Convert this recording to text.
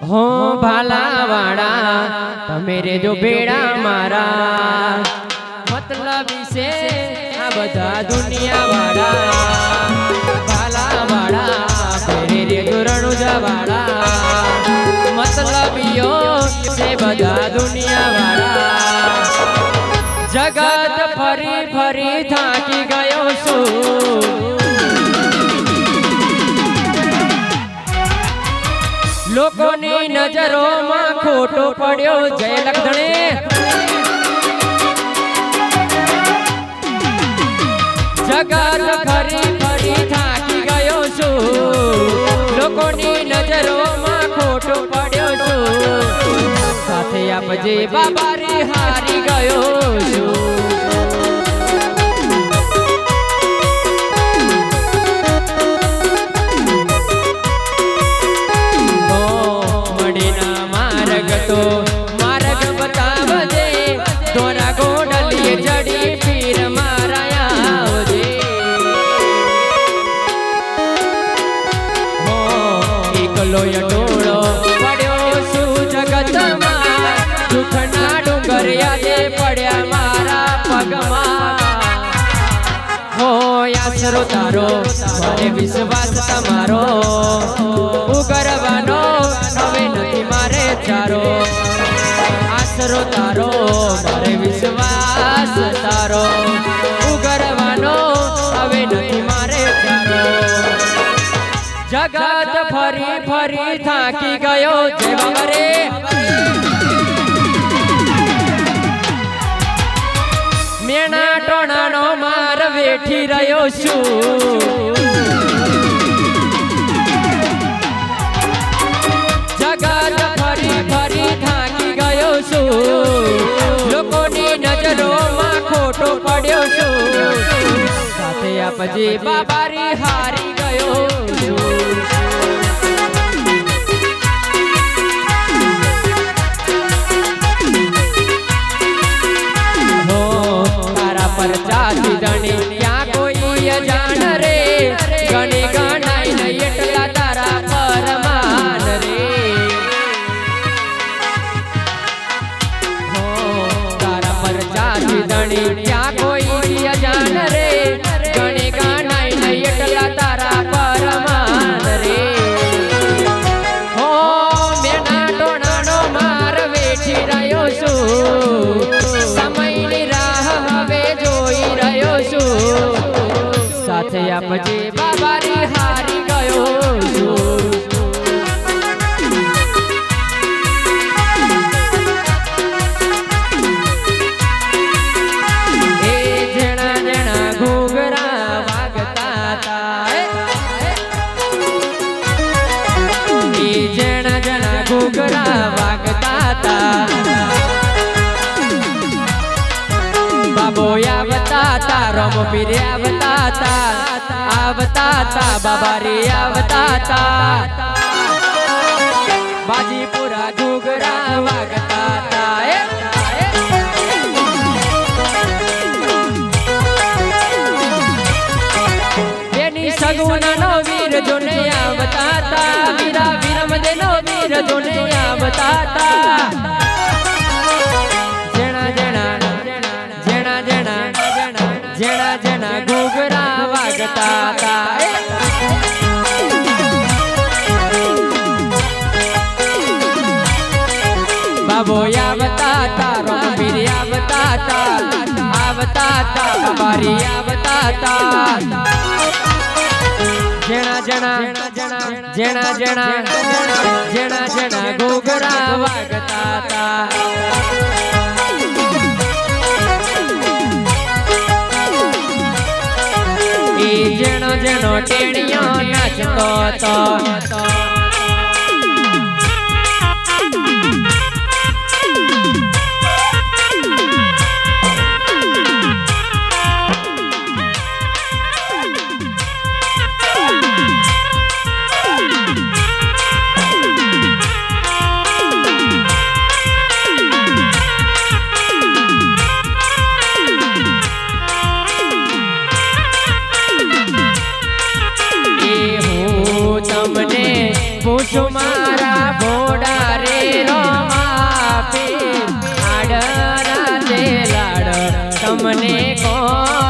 हो भाला वाड़ा तमेरे जो बेड़ा मारा मतलब से आ बधा दुनिया वाड़ा भाला वाड़ा तेरे जो रणुजा वाड़ा मतलब यो से बधा दुनिया वाड़ा जगत फरी फरी थाकी गयो सु लोकोनी नजरों में खोटो पड़्यो जय लखधणे जगत फरी फरी थाकी गयो छू लोकोनी नजरों में खोटो पड़्यो छू साथे आपजे बाबारी हारी गयो छू तो मार्ग बतावजे दोरा गोडली जड़ी पीर माराया आवजे हो एकलो यटोळो पड्यो सु जगतमा दुखना डुंगरिया जे पड्या मारा पगमा हो आसरो तारो मारे विश्वास तमारो उगरवानो हवे नथी मारे चारो आसरो तारो मारे विश्वास तारो उगरवानो हवे नथी मारे चारो जगत फरी फरी थाकी गयो जय बाबा मेणा टोणानो मार वेठी रह्यो छू जगत फरी फरी थाकी गयो छू लोकोनी नजरों में खोटो पड्यो छू साथे आपजे बाबारी हारी गयो छू परचाती धणी क्या कोई जान रे गणे गणाई नहीं एटला तारा परमान रे हो तारा परचाती धणी क्या कोई जान रे गणे गणाई नहीं एटला तारा परमान रे हो मेना टोणानो मार वेठी रह्यो छू समयनी राह हवे जोई रह्यो छू साथे आपजे बाबारी हारी गयो छू ए जेणा जेणा घूघरा वागता ता ए जेणा जेणा घूघरा वागता ता बाबो आवता ता रोमो पीरे आवता ता बाबारी आवता ता बाजीपुरा घूघरा वागता ता बेनी सगुना नो वीर जोने आवता ता वीरा वीरम दे नो वीर जोने आवता ता जेणा जेणा घूघरा वागता ता बाबो आवता ता रोमवीर आवता ता बाबारी आवता ता जेणा जेणा जेणा जेणा जेणा जेणा घूघरा वागता ता जेणो जेणो टेणियो नाचतो तो તમને માં